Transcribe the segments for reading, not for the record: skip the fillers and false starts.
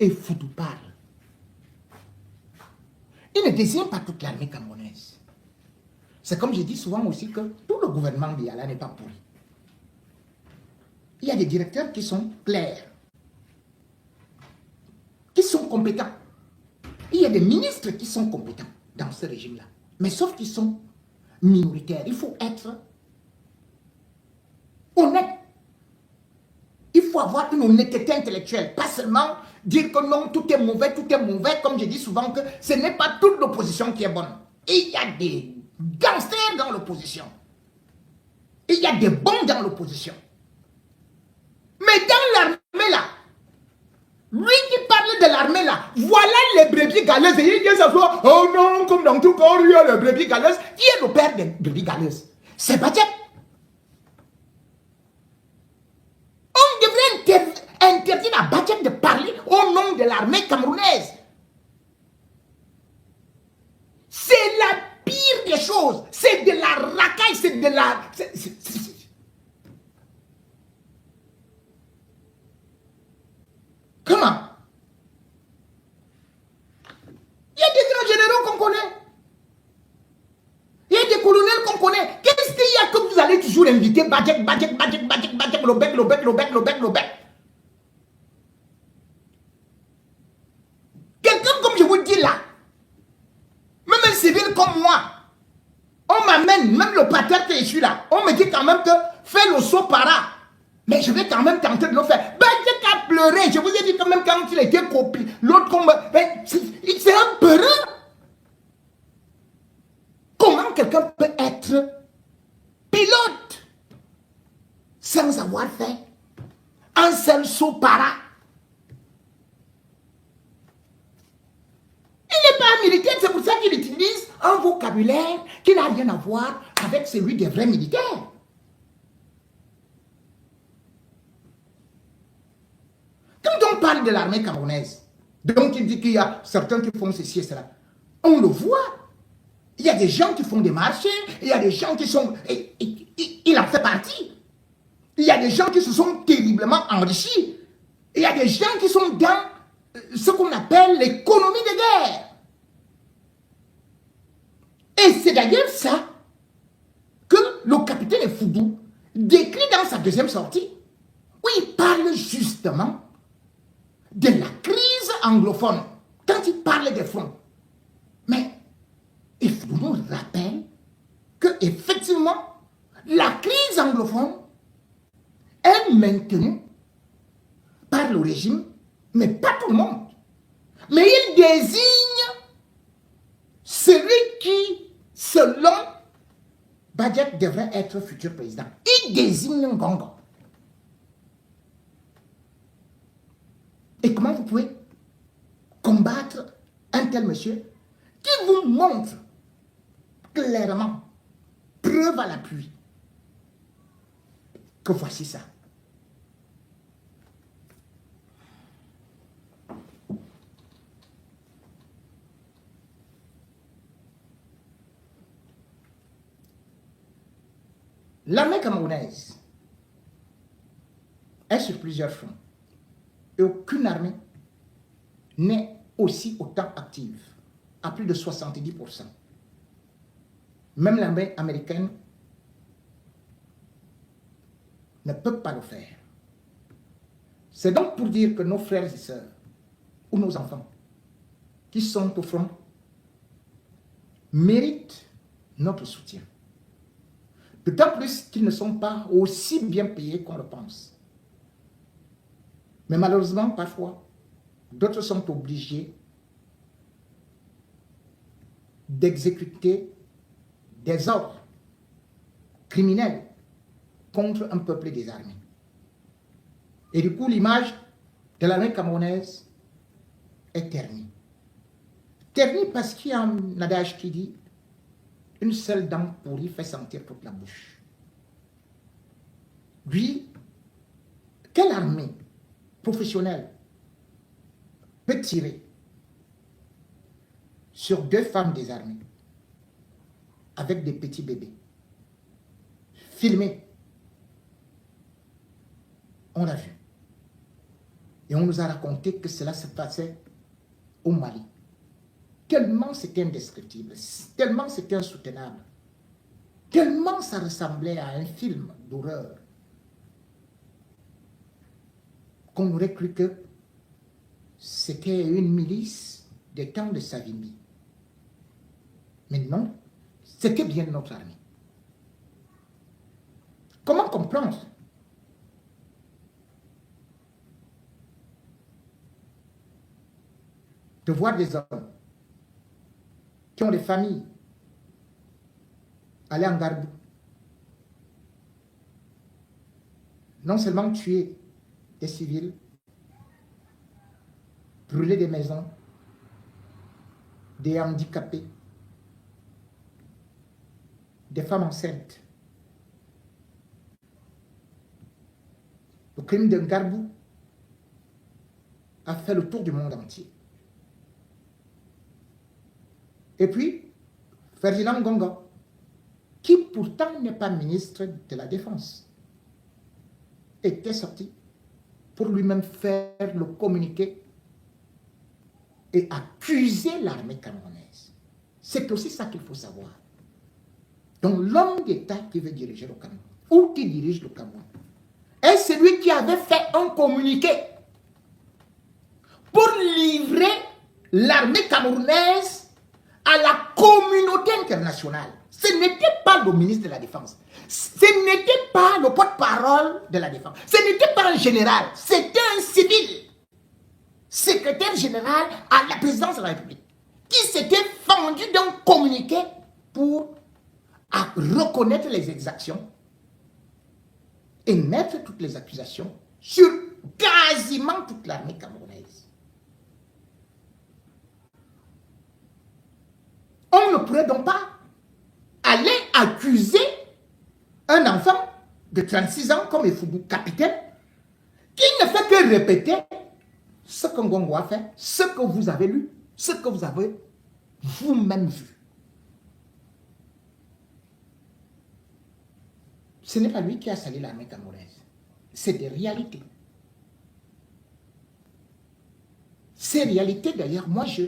Et Foudou parle. Il ne désigne pas toute l'armée camerounaise. C'est comme je dis souvent aussi que tout le gouvernement de Yala n'est pas pourri. Il y a des directeurs qui sont clairs, qui sont compétents. Il y a des ministres qui sont compétents dans ce régime-là. Mais sauf qu'ils sont minoritaires. Il faut être honnête. Il faut avoir une honnêteté intellectuelle. Pas seulement dire que non, tout est mauvais, comme je dis souvent, que ce n'est pas toute l'opposition qui est bonne. Il y a des gangsters dans l'opposition. Il y a des bons dans l'opposition. Mais dans l'armée là, lui qui parle de l'armée là, voilà les brebis galeuses. Et il dit ça soit, oh non, comme dans tout corps, il y a les brebis galeuses. Qui est le père des brebis galeuses? C'est Badjep. On devrait interdire à Badjep de parler au nom de l'armée camerounaise. C'est la pire des choses. C'est de la racaille, c'est de la... Comment? Il y a des grands généraux qu'on connaît. Il y a des colonels qu'on connaît. Qu'est-ce qu'il y a que vous allez toujours inviter Badjek, Lobek. Quelqu'un comme je vous dis là, même un civil comme moi, on m'amène, même le pater que je suis là, on me dit quand même que fais le saut para. Mais je vais quand même tenter de le faire. Badjek a pleuré. Je vous ai dit quand même quand il était copié. L'autre comme... C'est un peureux. Comment quelqu'un peut être pilote sans avoir fait un seul saut para? Il n'est pas un militaire, c'est pour ça qu'il utilise un vocabulaire qui n'a rien à voir avec celui des vrais militaires. Quand on parle de l'armée camerounaise, donc il dit qu'il y a certains qui font ceci et cela, on le voit. Il y a des gens qui font des marchés, il y a des gens qui sont... Il en fait partie. Il y a des gens qui se sont terriblement enrichis. Il y a des gens qui sont dans ce qu'on appelle l'économie de guerre. Et c'est d'ailleurs ça que le capitaine Foudou décrit dans sa deuxième sortie, où il parle justement de la crise anglophone, quand il parle des fonds. Mais il faut nous rappeler qu'effectivement, la crise anglophone est maintenue par le régime, mais pas tout le monde. Mais il désigne celui qui, selon Badjep, devrait être futur président. Il désigne Ngongo. Et comment vous pouvez combattre un tel monsieur qui vous montre clairement, preuve à l'appui, que voici ça. L'armée camerounaise est sur plusieurs fronts. Et aucune armée n'est aussi autant active, à plus de 70%. Même l'armée américaine ne peut pas le faire. C'est donc pour dire que nos frères et sœurs, ou nos enfants, qui sont au front, méritent notre soutien. D'autant plus qu'ils ne sont pas aussi bien payés qu'on le pense. Mais malheureusement, parfois, d'autres sont obligés d'exécuter des ordres criminels contre un peuple désarmé. Et du coup, l'image de l'armée camerounaise est ternie. Ternie parce qu'il y a un adage qui dit « Une seule dent pourrie fait sentir toute la bouche ». Lui, quelle armée professionnelle peut tirer sur 2 femmes désarmées avec des petits bébés, filmés? On l'a vu. Et on nous a raconté que cela se passait au Mali. Tellement c'était indescriptible, tellement c'était insoutenable, tellement ça ressemblait à un film d'horreur qu'on aurait cru que c'était une milice des temps de Savimbi. Mais non, c'était bien notre armée. Comment comprendre de voir des hommes qui ont des familles aller en Garbou, non seulement tuer des civils, brûler des maisons, des handicapés, des femmes enceintes. Le crime de Garbou a fait le tour du monde entier. Et puis, Ferdinand Ngongo, qui pourtant n'est pas ministre de la Défense, était sorti pour lui-même faire le communiqué et accuser l'armée camerounaise. C'est aussi ça qu'il faut savoir. Donc l'homme d'État qui veut diriger le Cameroun, ou qui dirige le Cameroun, est celui qui avait fait un communiqué pour livrer l'armée camerounaise à la communauté internationale. Ce n'était pas le ministre de la Défense. Ce n'était pas le porte-parole de la Défense. Ce n'était pas un général. C'était un civil. Secrétaire général à la présidence de la République. Qui s'était fendu d'un communiqué pour reconnaître les exactions et mettre toutes les accusations sur quasiment toute l'armée camerounaise. On ne pourrait donc pas aller accuser un enfant de 36 ans comme Efoudou, capitaine, qui ne fait que répéter ce que Ngongo a fait, ce que vous avez lu, ce que vous avez vous-même vu. Ce n'est pas lui qui a sali l'armée camerounaise. C'est des réalités. Ces réalités, d'ailleurs, moi, je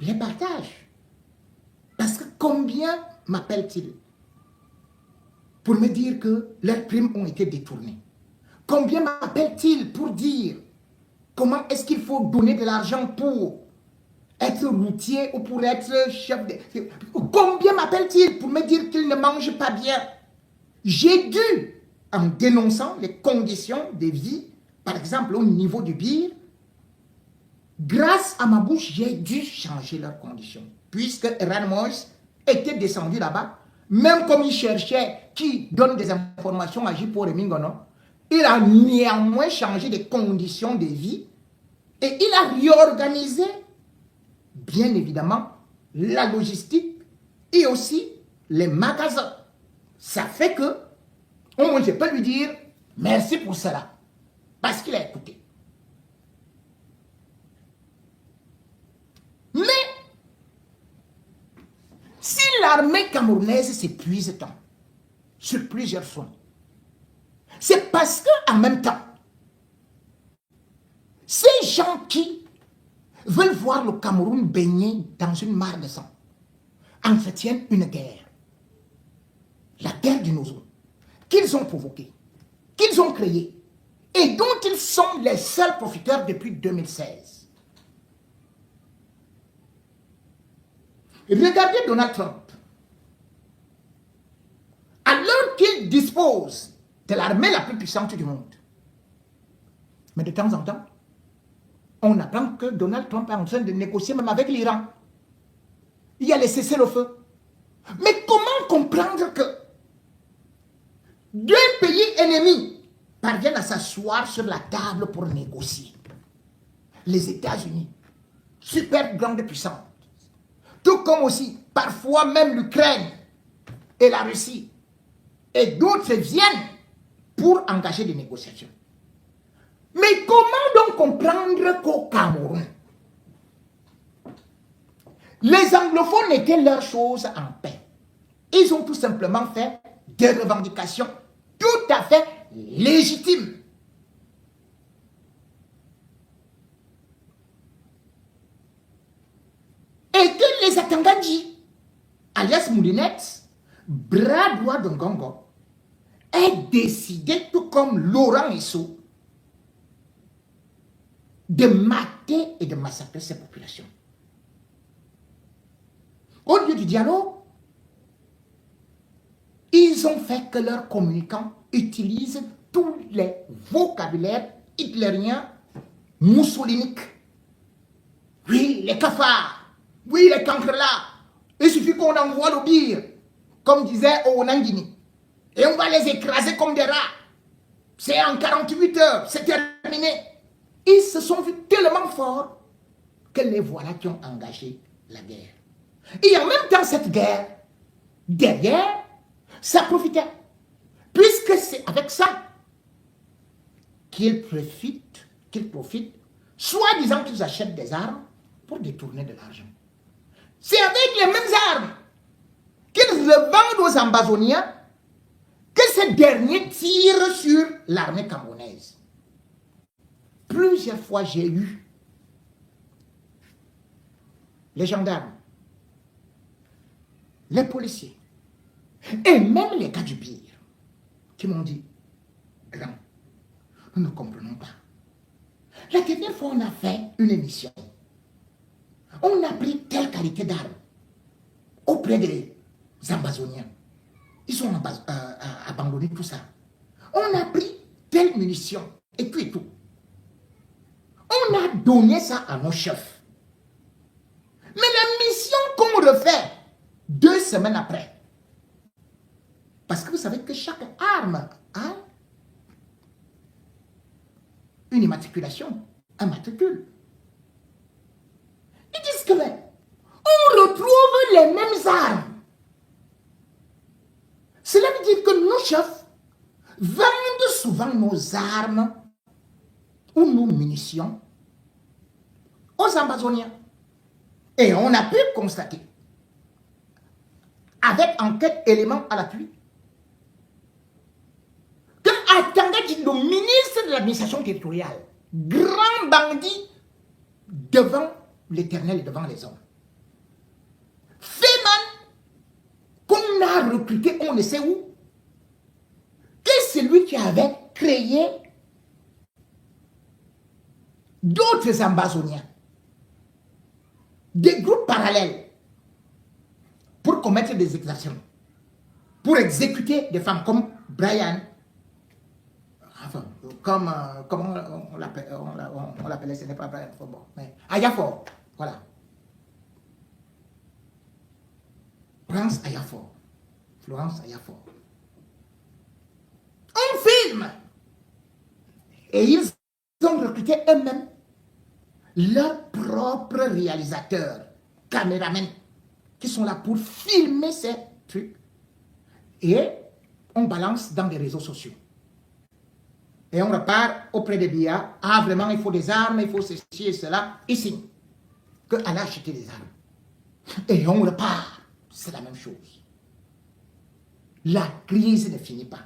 les partage. Parce que combien m'appellent-ils pour me dire que leurs primes ont été détournées? Combien m'appellent-ils pour dire comment est-ce qu'il faut donner de l'argent pour être routier ou pour être chef de... Combien m'appellent-ils pour me dire qu'ils ne mangent pas bien? J'ai dû, en dénonçant les conditions de vie, par exemple au niveau du bir, grâce à ma bouche, j'ai dû changer leurs conditions. Puisque Eran Moïse était descendu là-bas, même comme il cherchait qui donne des informations à Jipo et Mingono, il a néanmoins changé les conditions de vie et il a réorganisé, bien évidemment, la logistique et aussi les magasins. Ça fait que, au moins je peux lui dire merci pour cela, parce qu'il a écouté. Mais, si l'armée camerounaise s'épuise tant, sur plusieurs fronts, c'est parce qu'en même temps, ces gens qui veulent voir le Cameroun baigner dans une mare de sang entretiennent une guerre. La guerre du Nozo, qu'ils ont provoquée, qu'ils ont créée, et dont ils sont les seuls profiteurs depuis 2016. Regardez Donald Trump. Alors qu'il dispose de l'armée la plus puissante du monde. Mais de temps en temps, on apprend que Donald Trump est en train de négocier même avec l'Iran. Il y a les cessez-le-feu. Mais comment comprendre que deux pays ennemis parviennent à s'asseoir sur la table pour négocier? Les États-Unis, super grande puissance, tout comme aussi parfois même l'Ukraine et la Russie, et d'autres viennent pour engager des négociations. Mais comment donc comprendre qu'au Cameroun, les anglophones étaient leurs choses en paix? Ils ont tout simplement fait des revendications tout à fait légitimes. Atangadji, alias Moulinette, bras droit de Ngongo, est décidé, tout comme Laurent Esso, de mater et de massacrer ces populations. Au lieu du dialogue, ils ont fait que leurs communicants utilisent tous les vocabulaires hitlériens mussoliniques. Oui, les cafards. Oui, les cancrelats. Il suffit qu'on envoie le bire, comme disait Onangini. Et on va les écraser comme des rats. C'est en 48 heures, c'est terminé. Ils se sont vus tellement forts que les voilà qui ont engagé la guerre. Et en même temps, cette guerre, derrière, ça profitait. Puisque c'est avec ça qu'ils profitent, soi-disant qu'ils achètent des armes pour détourner de l'argent. C'est avec les mêmes armes qu'ils revendent aux Ambazoniens que ces derniers tirent sur l'armée camerounaise. Plusieurs fois, j'ai eu les gendarmes, les policiers, et même les gars du pire, qui m'ont dit, grand, nous ne comprenons pas. La dernière fois, on a fait une émission. On a pris telle qualité d'armes auprès des Ambazoniens. Ils ont abandonné tout ça. On a pris telle munition et tout et tout. On a donné ça à nos chefs. Mais la mission qu'on refait 2 semaines après, parce que vous savez que chaque arme a une immatriculation, un matricule. Ils disent que on retrouve les mêmes armes. Cela veut dire que nos chefs vendent souvent nos armes ou nos munitions aux Ambazoniens. Et on a pu constater, avec enquête élément à l'appui, que Atangadji, le ministre de l'administration territoriale, grand bandit devant l'Éternel et devant les hommes, Féman, qu'on a recruté, on ne sait où, que c'est lui qui avait créé d'autres Ambazoniens, des groupes parallèles, pour commettre des exactions, pour exécuter des femmes comme Brian, enfin, comme, comment on l'appelait, ce n'est pas Brian, bon, mais Ayafor, voilà. Florence Ayafor. Florence Ayafor. On filme. Et ils ont recruté eux-mêmes leurs propres réalisateurs, caméramens, qui sont là pour filmer ces trucs. Et on balance dans les réseaux sociaux. Et on repart auprès des BIA. Ah, vraiment, il faut des armes, il faut ceci et cela. Ici, qu'elle a acheté des armes. Et on repart. C'est la même chose. La crise ne finit pas.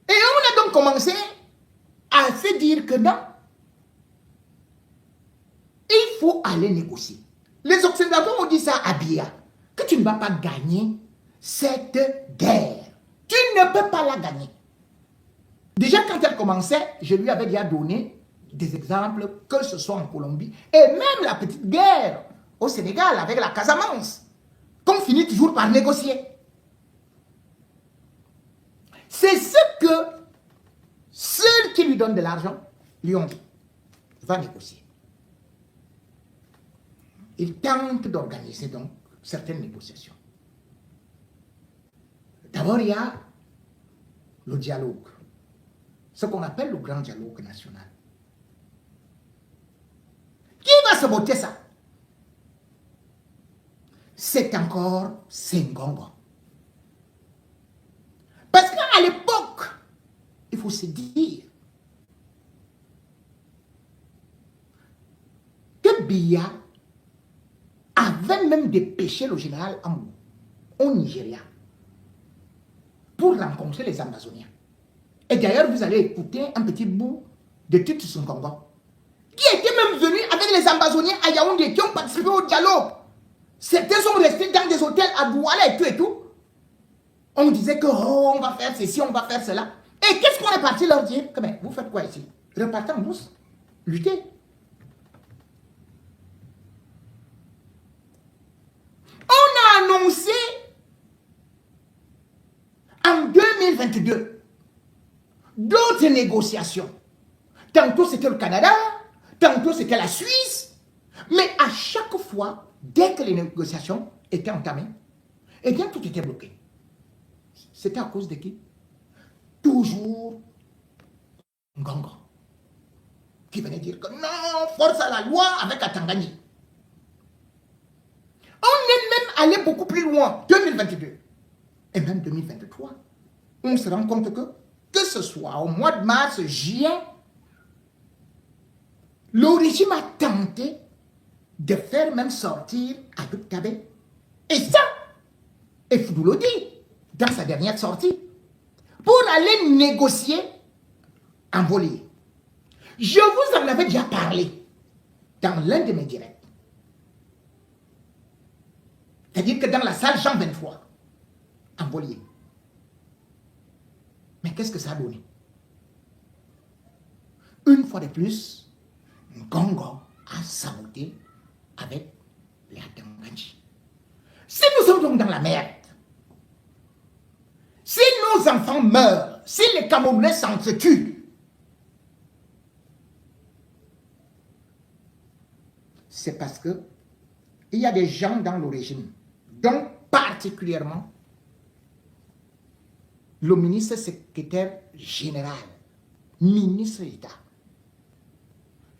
Et on a donc commencé à se dire que non, il faut aller négocier. Les Occidentaux ont dit ça à Biya, que tu ne vas pas gagner cette guerre. Tu ne peux pas la gagner. Déjà, quand elle commençait, je lui avais déjà donné des exemples, que ce soit en Colombie, et même la petite guerre au Sénégal avec la Casamance, qu'on finit toujours par négocier. C'est ce que ceux qui lui donnent de l'argent lui ont dit. Va négocier. Il tente d'organiser donc certaines négociations. D'abord, il y a le dialogue, ce qu'on appelle le grand dialogue national. Qui va se voter ça? C'est encore Senghor. Parce qu'à l'époque, il faut se dire que Biya avait même dépêché le général Ambou au Nigeria pour rencontrer les Ambazoniens. Et d'ailleurs, vous allez écouter un petit bout de Titus Nkongo, qui était même venu avec les amazoniens à Yaoundé qui ont participé au dialogue. Certains sont restés dans des hôtels à Douala et tout. On disait que oh, on va faire ceci, on va faire cela. Et qu'est-ce qu'on est parti leur dire? Mais vous faites quoi ici? Repartez en douce. Luttez. On a annoncé en 2022 d'autres négociations. Tantôt c'était le Canada, tantôt c'était la Suisse. Mais à chaque fois, dès que les négociations étaient entamées, eh bien tout était bloqué. C'était à cause de qui? Toujours Ngongo, qui venait dire que non, force à la loi avec Atangani. On est même allé beaucoup plus loin, 2022 et même 2023. On se rend compte que ce soit au mois de mars, juin, le régime a tenté de faire même sortir Abdou Kabé. Et ça, et Foudoulou dit dans sa dernière sortie, pour aller négocier en voilier. Je vous en avais déjà parlé dans l'un de mes directs. C'est-à-dire que dans la salle Jean 23, en voilier. Mais qu'est-ce que ça a donné? Une fois de plus, Ngongo a saboté avec les Atangani. Si nous sommes donc dans la merde, si nos enfants meurent, si les Camerounais s'entretuent, c'est parce que il y a des gens dans le régime, dont particulièrement le ministre secrétaire général, ministre d'État,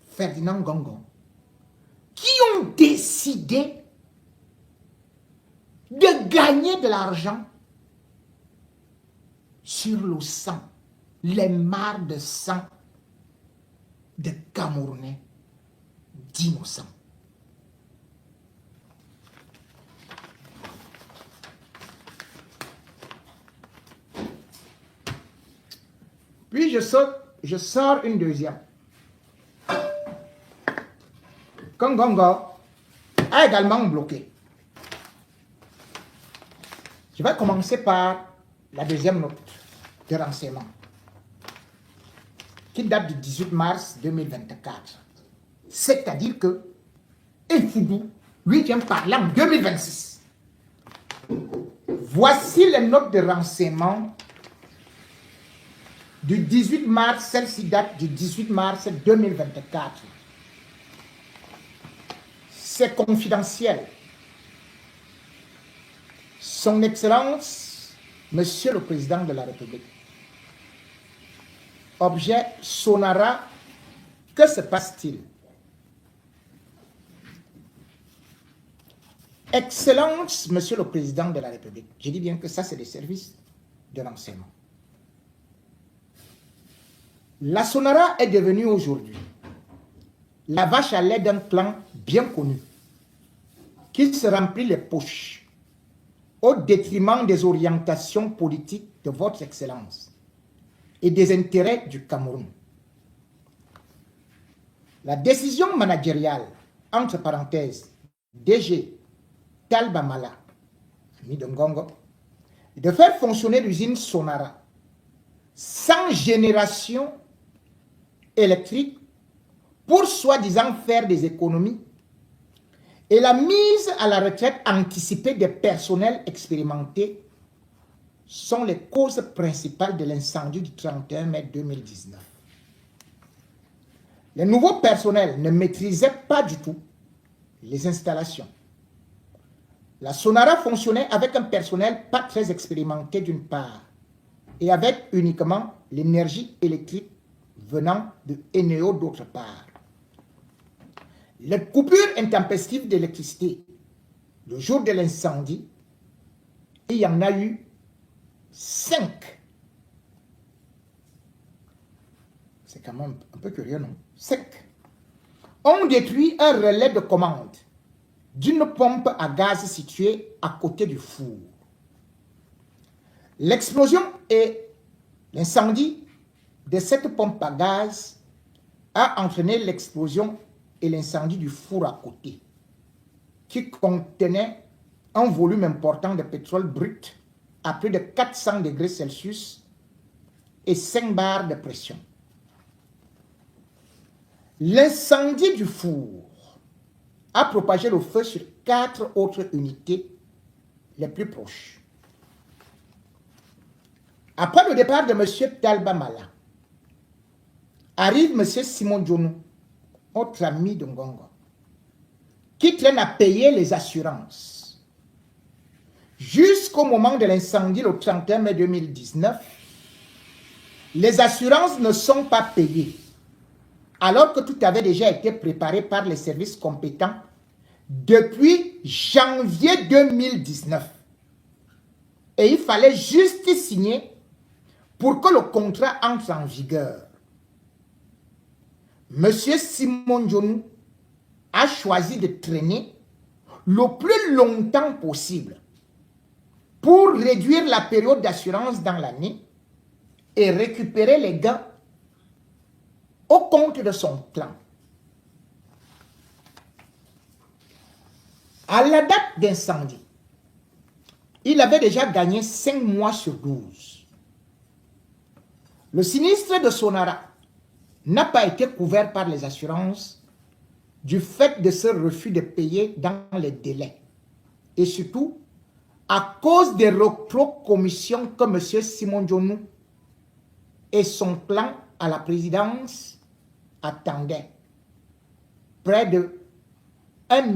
Ferdinand Ngongo, qui ont décidé de gagner de l'argent sur le sang, les mares de sang de Camerounais d'innocents. Puis je sors une deuxième. Ngongo a également bloqué. Je vais commencer par la deuxième note de renseignement qui date du 18 mars 2024. C'est-à-dire que Foudou, lui, vient parler en 2026. Voici les notes de renseignement du 18 mars, celle-ci date du 18 mars 2024. C'est confidentiel. Son Excellence, Monsieur le Président de la République. Objet Sonara, que se passe-t-il? Excellence, Monsieur le Président de la République. Je dis bien que ça, c'est des services de renseignement. La Sonara est devenue aujourd'hui la vache à lait d'un clan bien connu qui se remplit les poches au détriment des orientations politiques de votre Excellence et des intérêts du Cameroun. La décision managériale, entre parenthèses, DG Talba Mala, ami de Ngongo, de faire fonctionner l'usine Sonara sans génération électrique pour soi-disant faire des économies et la mise à la retraite anticipée des personnels expérimentés sont les causes principales de l'incendie du 31 mai 2019. Les nouveaux personnels ne maîtrisaient pas du tout les installations. La Sonara fonctionnait avec un personnel pas très expérimenté d'une part et avec uniquement l'énergie électrique venant de Eneo d'autre part. Les coupures intempestives d'électricité le jour de l'incendie, il y en a eu 5. C'est quand même un peu curieux, non? 5. On détruit un relais de commande d'une pompe à gaz située à côté du four. L'explosion et l'incendie de cette pompe à gaz a entraîné l'explosion et l'incendie du four à côté, qui contenait un volume important de pétrole brut à plus de 400 degrés Celsius et 5 bars de pression. L'incendie du four a propagé le feu sur 4 autres unités les plus proches. Après le départ de M. Talba Mala, arrive M. Simon Djonou, autre ami de Ngongo, qui traîne à payer les assurances. Jusqu'au moment de l'incendie le 31 mai 2019, les assurances ne sont pas payées, alors que tout avait déjà été préparé par les services compétents depuis janvier 2019. Et il fallait juste signer pour que le contrat entre en vigueur. Monsieur Simon Djonou a choisi de traîner le plus longtemps possible pour réduire la période d'assurance dans l'année et récupérer les gains au compte de son clan. À la date d'incendie, il avait déjà gagné 5 mois sur 12. Le sinistre de Sonara n'a pas été couvert par les assurances du fait de ce refus de payer dans les délais. Et surtout, à cause des rétrocommissions que M. Simon Djonou et son clan à la présidence attendaient. Près de 1,5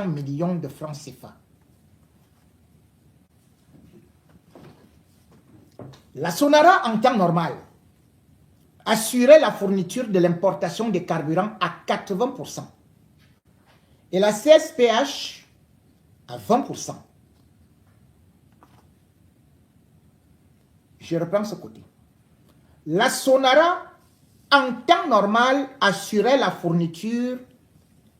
milliard de francs CFA. La Sonara, en temps normal, assurait la fourniture de l'importation des carburants à 80% et la CSPH à 20%. Je reprends ce côté. La Sonara, en temps normal, assurait la fourniture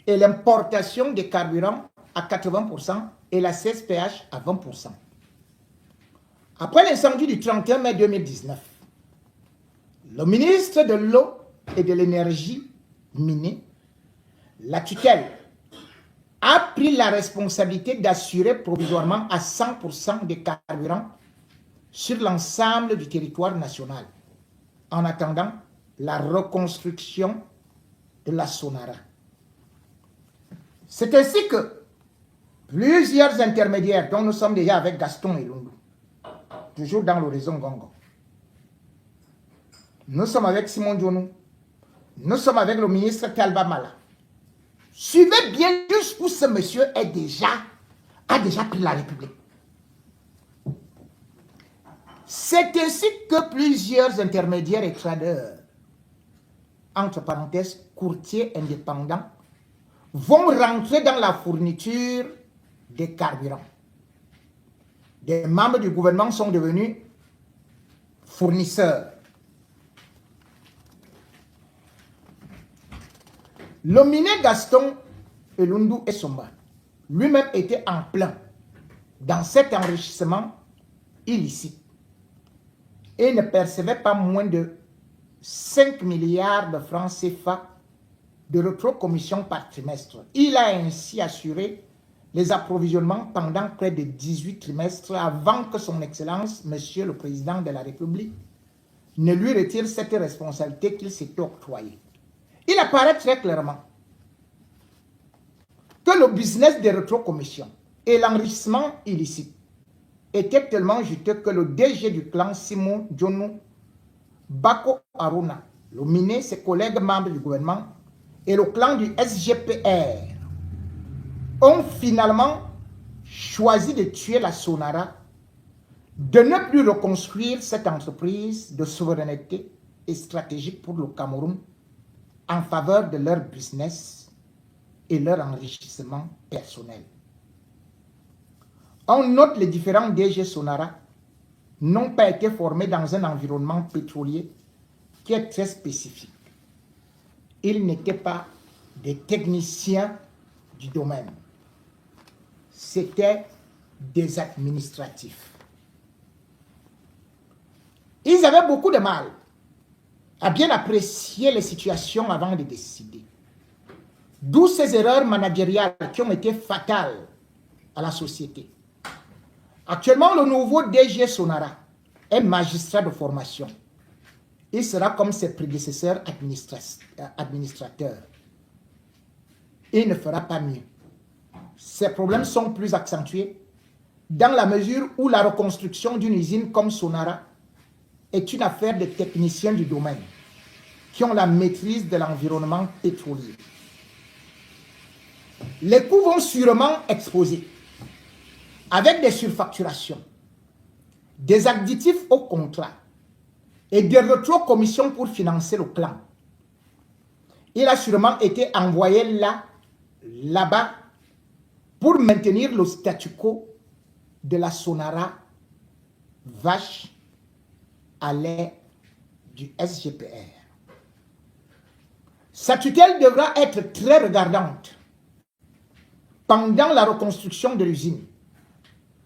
et l'importation des carburants à 80% et la CSPH à 20%. Après l'incendie du 31 mai 2019, le ministre de l'eau et de l'énergie minière, la tutelle, a pris la responsabilité d'assurer provisoirement à 100% des carburants sur l'ensemble du territoire national, en attendant la reconstruction de la Sonara. C'est ainsi que plusieurs intermédiaires, dont nous sommes déjà avec Gaston et Lundu, toujours dans l'horizon Gongo, nous sommes avec Simon Djonou, nous sommes avec le ministre Talba Mala. Suivez bien jusqu'où ce monsieur a déjà pris la République. C'est ainsi que plusieurs intermédiaires et traders, entre parenthèses, courtiers indépendants, vont rentrer dans la fourniture des carburants. Des membres du gouvernement sont devenus fournisseurs. Le minier Gaston Elundu Essomba lui-même était en plein dans cet enrichissement illicite et ne percevait pas moins de 5 milliards de francs CFA de rétrocommission par trimestre. Il a ainsi assuré les approvisionnements pendant près de 18 trimestres avant que son Excellence, Monsieur le Président de la République, ne lui retire cette responsabilité qu'il s'était octroyée. Il apparaît très clairement que le business des rétrocommissions et l'enrichissement illicite étaient tellement juteux que le DG du clan Simon Djonou, Bako Aruna, le minier, ses collègues membres du gouvernement et le clan du SGPR ont finalement choisi de tuer la Sonara, de ne plus reconstruire cette entreprise de souveraineté et stratégique pour le Cameroun en faveur de leur business et leur enrichissement personnel. On note les différents DG Sonara n'ont pas été formés dans un environnement pétrolier qui est très spécifique. Ils n'étaient pas des techniciens du domaine. C'étaient des administratifs. Ils avaient beaucoup de mal à bien apprécier les situations avant de décider. D'où ces erreurs managériales qui ont été fatales à la société. Actuellement, le nouveau DG Sonara est magistrat de formation. Il sera comme ses prédécesseurs administrateurs. Il ne fera pas mieux. Ses problèmes sont plus accentués dans la mesure où la reconstruction d'une usine comme Sonara est une affaire de techniciens du domaine qui ont la maîtrise de l'environnement pétrolier. Les coûts vont sûrement exploser avec des surfacturations, des additifs au contrat et des rétrocommissions pour financer le plan. Il a sûrement été envoyé là-bas pour maintenir le statu quo de la Sonara vache à lait du SGPR. Sa tutelle devra être très regardante pendant la reconstruction de l'usine.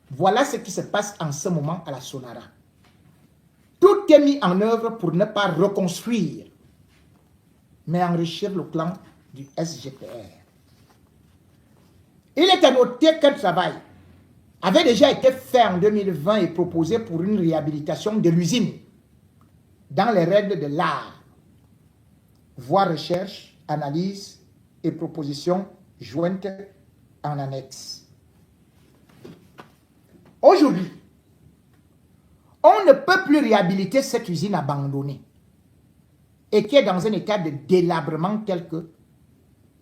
Voilà ce qui se passe en ce moment à la Sonara. Tout est mis en œuvre pour ne pas reconstruire, mais enrichir le plan du SGPR. Il est à noter qu'un travail avait déjà été fait en 2020 et proposé pour une réhabilitation de l'usine dans les règles de l'art. Voir recherche, analyse et propositions jointes en annexe. Aujourd'hui, on ne peut plus réhabiliter cette usine abandonnée et qui est dans un état de délabrement tel que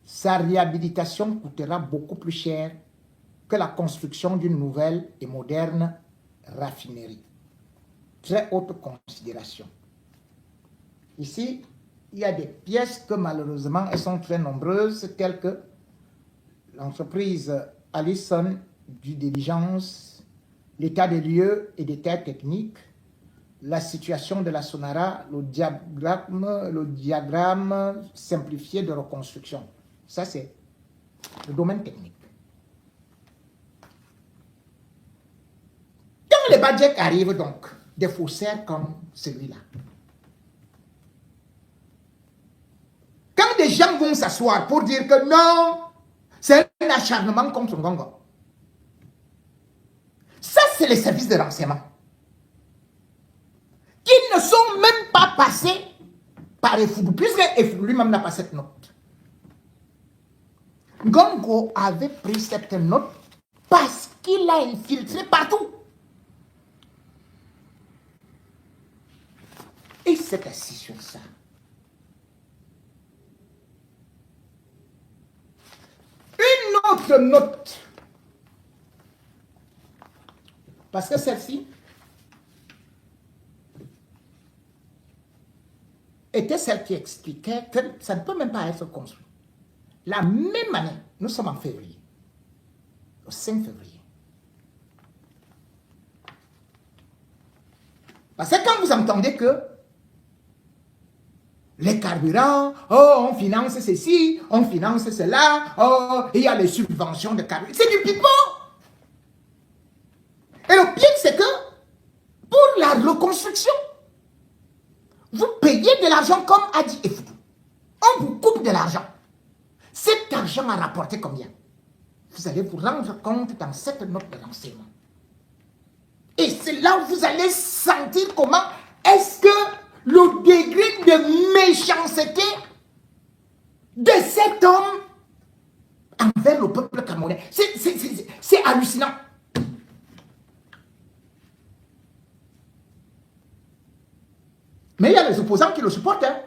sa réhabilitation coûtera beaucoup plus cher que la construction d'une nouvelle et moderne raffinerie. Très haute considération. Ici, il y a des pièces que malheureusement, elles sont très nombreuses, telles que l'entreprise Allison due diligence, l'état des lieux et des terres techniques, la situation de la Sonara, le diagramme simplifié de reconstruction. Ça, c'est le domaine technique. Quand les budgets arrivent donc, des faussaires comme celui-là, quand des gens vont s'asseoir pour dire que non, c'est un acharnement contre Ngongo, ça c'est les services de renseignement qui ne sont même pas passés par Effoudou, puisque Effoudou lui-même n'a pas cette note. Ngongo avait pris cette note parce qu'il a infiltré partout. Et s'est assis sur ça. Une autre note, parce que celle-ci était celle qui expliquait que ça ne peut même pas être construit. La même année, nous sommes en février, le 5 février. Parce que quand vous entendez que les carburants, oh, on finance ceci, on finance cela, oh, il y a les subventions de carburant, c'est du pipeau. Et le pire, c'est que pour la reconstruction, vous payez de l'argent comme a dit Effoudou. On vous coupe de l'argent. Cet argent a rapporté combien? Vous allez vous rendre compte dans cette note de renseignement. Et c'est là où vous allez sentir comment est-ce que le degré de méchanceté de cet homme envers le peuple camerounais, c'est hallucinant. Mais il y a les opposants qui le supportent. Hein.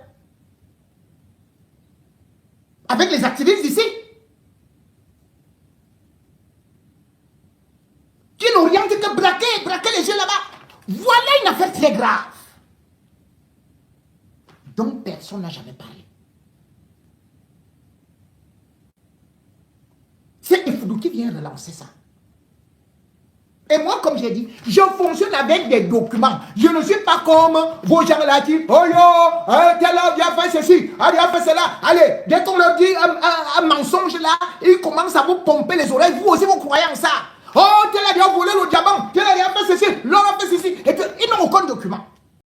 Avec les activistes ici. Qui n'orientent que braquer les jeux là-bas. Voilà une affaire très grave. Dont personne n'a jamais parlé. C'est Effoudou qui vient relancer ça. Et moi, comme j'ai dit, je fonctionne avec des documents. Je ne suis pas comme vos gens là qui, oh yo, tel homme a fait ceci, allez, a fait cela. Allez, dès qu'on leur dit un mensonge là, ils commencent à vous pomper les oreilles. Vous aussi, vous croyez en ça. Oh, tel a volé le diamant, tel a fait ceci, l'autre a fait ceci. Et puis, ils n'ont aucun document.